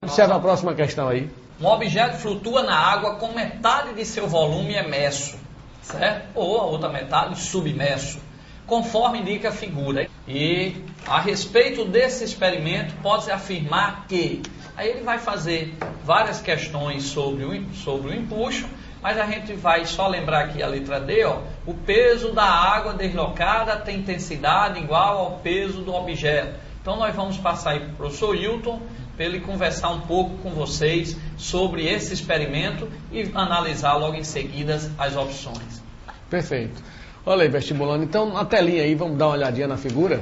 Observa a próxima questão aí. Um objeto flutua na água com metade de seu volume emerso, certo? Ou a outra metade submerso, conforme indica a figura. E a respeito desse experimento, pode-se afirmar que... Aí ele vai fazer várias questões sobre o empuxo, mas a gente vai só lembrar aqui a letra D, ó. O peso da água deslocada tem intensidade igual ao peso do objeto. Então nós vamos passar aí para o professor Hilton, para ele conversar um pouco com vocês sobre esse experimento e analisar logo em seguida as opções. Perfeito. Olha aí, vestibulando. Então, na telinha aí, vamos dar uma olhadinha na figura.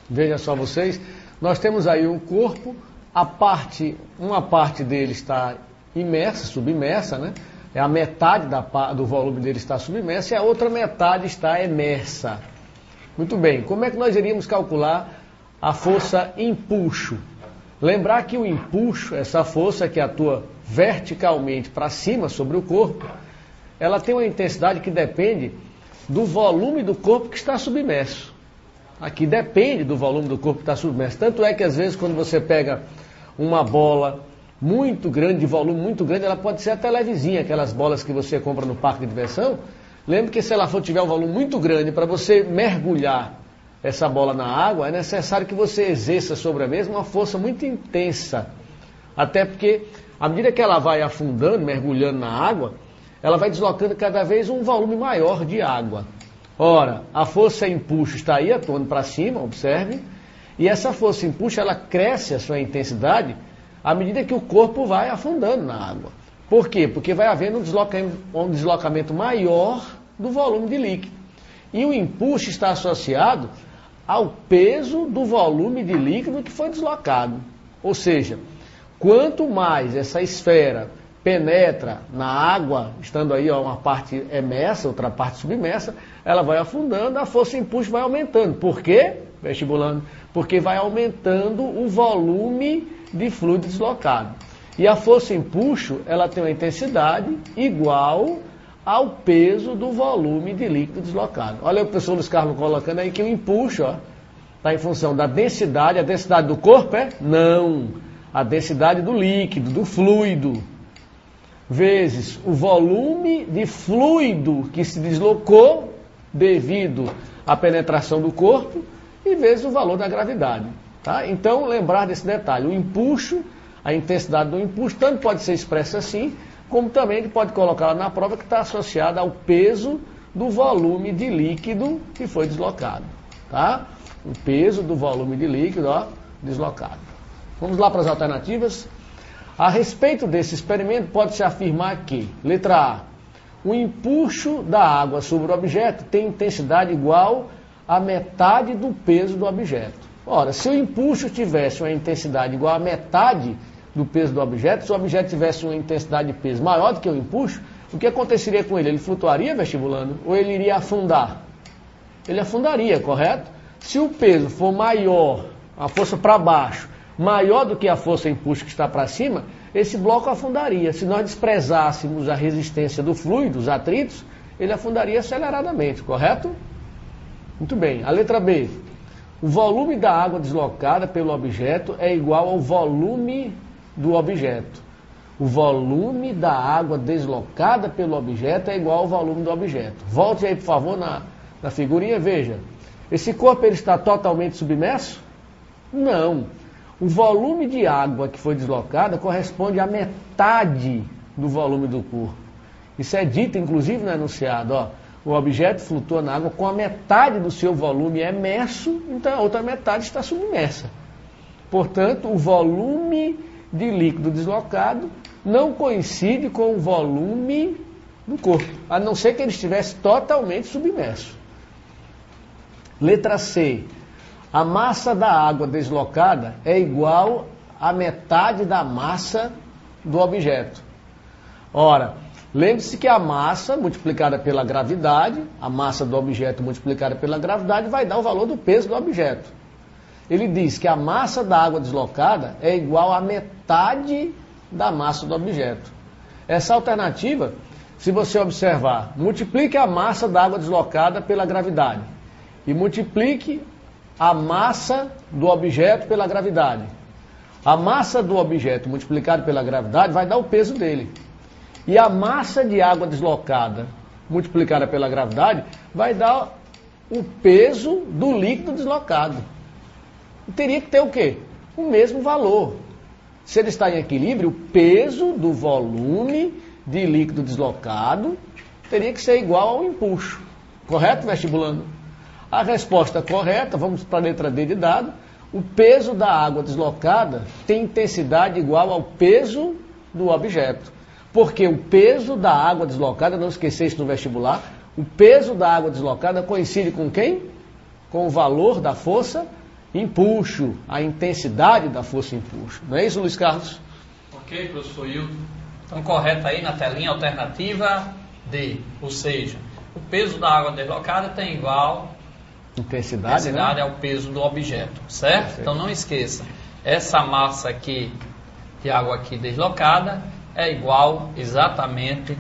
Veja só vocês. Nós temos aí um corpo, uma parte dele está imersa, submersa, né? É a metade do volume dele está submersa e a outra metade está emersa. Muito bem. Como é que nós iríamos calcular a força empuxo? Lembrar que o empuxo, essa força que atua verticalmente para cima sobre o corpo, ela tem uma intensidade que depende do volume do corpo que está submerso. Aqui depende do volume do corpo que está submerso. Tanto é que às vezes quando você pega uma bola muito grande, de volume muito grande, ela pode ser até levezinha, aquelas bolas que você compra no parque de diversão. Lembre que se ela tiver um volume muito grande, para você mergulhar essa bola na água, é necessário que você exerça sobre a mesma uma força muito intensa. Até porque, à medida que ela vai afundando, mergulhando na água, ela vai deslocando cada vez um volume maior de água. Ora, a força empuxo está aí atuando para cima, observe, e essa força empuxo, ela cresce a sua intensidade à medida que o corpo vai afundando na água. Por quê? Porque vai havendo um deslocamento maior do volume de líquido. E o empuxo está associado ao peso do volume de líquido que foi deslocado. Ou seja, quanto mais essa esfera penetra na água, estando aí uma parte emersa, outra parte submersa, ela vai afundando, a força empuxo vai aumentando. Por quê, vestibulando? Porque vai aumentando o volume de fluido deslocado. E a força empuxo, ela tem uma intensidade igual ao peso do volume de líquido deslocado. Olha o professor Luiz Carlos colocando aí que o empuxo está em função da densidade. A densidade do corpo é? Não. A densidade do líquido, do fluido, vezes o volume de fluido que se deslocou devido à penetração do corpo e vezes o valor da gravidade. Tá? Então, lembrar desse detalhe. O empuxo, a intensidade do empuxo, tanto pode ser expressa assim, como também ele pode colocar na prova que está associada ao peso do volume de líquido que foi deslocado. Tá? O peso do volume de líquido deslocado. Vamos lá para as alternativas. A respeito desse experimento, pode-se afirmar que, letra A, o empuxo da água sobre o objeto tem intensidade igual à metade do peso do objeto. Ora, se o empuxo tivesse uma intensidade igual à metade do peso do objeto, se o objeto tivesse uma intensidade de peso maior do que o empuxo, o que aconteceria com ele? Ele flutuaria, vestibulando? Ou ele iria afundar? Ele afundaria, correto? Se o peso for maior, a força para baixo, maior do que a força empuxo que está para cima, esse bloco afundaria. Se nós desprezássemos a resistência do fluido, os atritos, ele afundaria aceleradamente, correto? Muito bem. A letra B. O volume da água deslocada pelo objeto é igual ao volume do objeto. O volume da água deslocada pelo objeto é igual ao volume do objeto. Volte aí, por favor, na figurinha, veja. Esse corpo ele está totalmente submerso? Não. O volume de água que foi deslocada corresponde à metade do volume do corpo. Isso é dito, inclusive, no enunciado. O objeto flutua na água com a metade do seu volume emerso, então a outra metade está submersa. Portanto, o volume de líquido deslocado não coincide com o volume do corpo, a não ser que ele estivesse totalmente submerso. Letra C. A massa da água deslocada é igual à metade da massa do objeto. Ora, lembre-se que a massa multiplicada pela gravidade, a massa do objeto multiplicada pela gravidade, vai dar o valor do peso do objeto. Ele diz que a massa da água deslocada é igual à metade da massa do objeto. Essa alternativa, se você observar, multiplique a massa da água deslocada pela gravidade e multiplique a massa do objeto pela gravidade. A massa do objeto multiplicado pela gravidade vai dar o peso dele. E a massa de água deslocada multiplicada pela gravidade vai dar o peso do líquido deslocado. E teria que ter o quê? O mesmo valor. Se ele está em equilíbrio, o peso do volume de líquido deslocado teria que ser igual ao empuxo. Correto, vestibulando? A resposta correta, vamos para a letra D de dado, o peso da água deslocada tem intensidade igual ao peso do objeto. Porque o peso da água deslocada, não esquecer isso no vestibular, o peso da água deslocada coincide com quem? Com o valor da força empuxo, a intensidade da força empuxo. Não é isso, Luiz Carlos? Ok, professor Hilton. Então, correto aí na telinha, alternativa D. Ou seja, o peso da água deslocada tem igual intensidade, né? Ao peso do objeto, certo? Então, não esqueça, essa massa aqui de água aqui deslocada é igual exatamente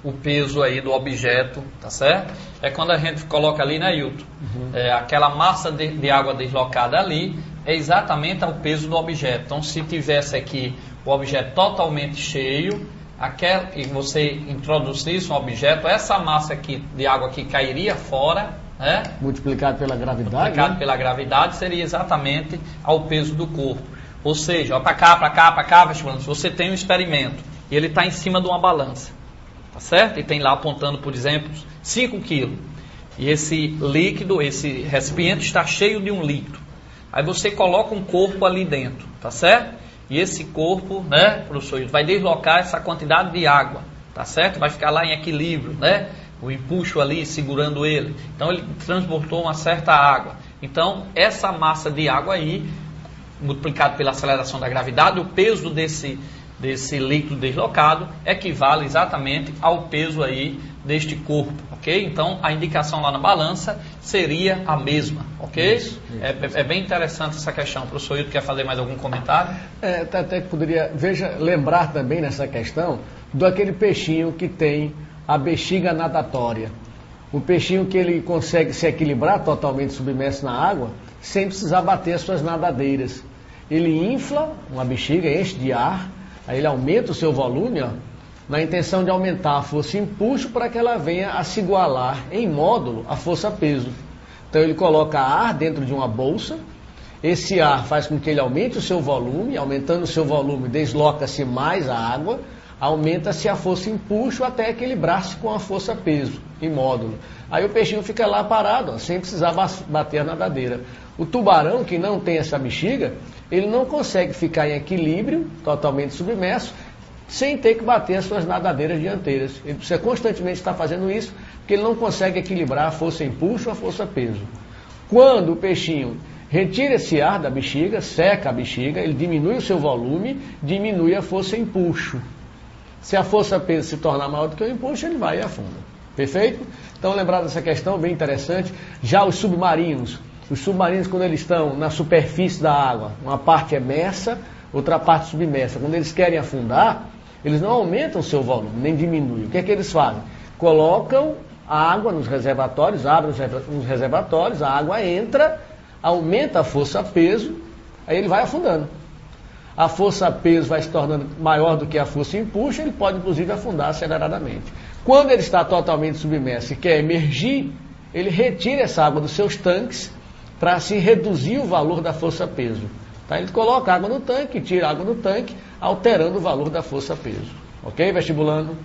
o peso aí do objeto, tá certo? É quando a gente coloca ali, né, Hilton? Aquela massa de água deslocada ali é exatamente o peso do objeto. Então, se tivesse aqui o objeto totalmente cheio, e você introduzisse um objeto, essa massa aqui de água aqui cairia fora, né? Multiplicado pela gravidade. Multiplicado pela gravidade seria exatamente ao peso do corpo. Ou seja, ó, para cá, vestibulando, se você tem um experimento e ele está em cima de uma balança, tá certo? E tem lá apontando, por exemplo, 5 quilos. E esse líquido, esse recipiente está cheio de um líquido. Aí você coloca um corpo ali dentro, tá certo? E esse corpo, né, professor, vai deslocar essa quantidade de água, tá certo? Vai ficar lá em equilíbrio, né? O empuxo ali segurando ele. Então ele transportou uma certa água. Então essa massa de água aí, multiplicado pela aceleração da gravidade, o peso desse líquido deslocado equivale exatamente ao peso aí deste corpo, ok? Então a indicação lá na balança seria a mesma, ok? Isso. É bem interessante essa questão. O professor Hilton quer fazer mais algum comentário? Até que poderia, lembrar também nessa questão do aquele peixinho que tem a bexiga natatória. O peixinho que ele consegue se equilibrar totalmente submerso na água sem precisar bater as suas nadadeiras. Ele infla uma bexiga, enche de ar, aí ele aumenta o seu volume, ó, na intenção de aumentar a força empuxo para que ela venha a se igualar em módulo à força peso. Então ele coloca ar dentro de uma bolsa, esse ar faz com que ele aumente o seu volume, aumentando o seu volume desloca-se mais a água, aumenta-se a força empuxo até equilibrar-se com a força peso em módulo. Aí o peixinho fica lá parado, ó, sem precisar bater a nadadeira. O tubarão, que não tem essa bexiga, ele não consegue ficar em equilíbrio, totalmente submerso, sem ter que bater as suas nadadeiras dianteiras. Ele precisa constantemente estar fazendo isso, porque ele não consegue equilibrar a força empuxo ou a força peso. Quando o peixinho retira esse ar da bexiga, seca a bexiga, ele diminui o seu volume, diminui a força empuxo. Se a força peso se tornar maior do que o empuxo, ele vai e afunda. Perfeito? Então, lembrar dessa questão, bem interessante. Já os submarinos, quando eles estão na superfície da água, uma parte emersa, outra parte submersa. Quando eles querem afundar, eles não aumentam o seu volume, nem diminuem. O que é que eles fazem? Colocam a água nos reservatórios, abrem os reservatórios, a água entra, aumenta a força-peso, aí ele vai afundando. A força-peso vai se tornando maior do que a força-empuxo, ele pode inclusive afundar aceleradamente. Quando ele está totalmente submerso e quer emergir, ele retira essa água dos seus tanques para assim reduzir o valor da força-peso. Tá? Ele coloca água no tanque, tira água do tanque, alterando o valor da força-peso. Ok, vestibulando?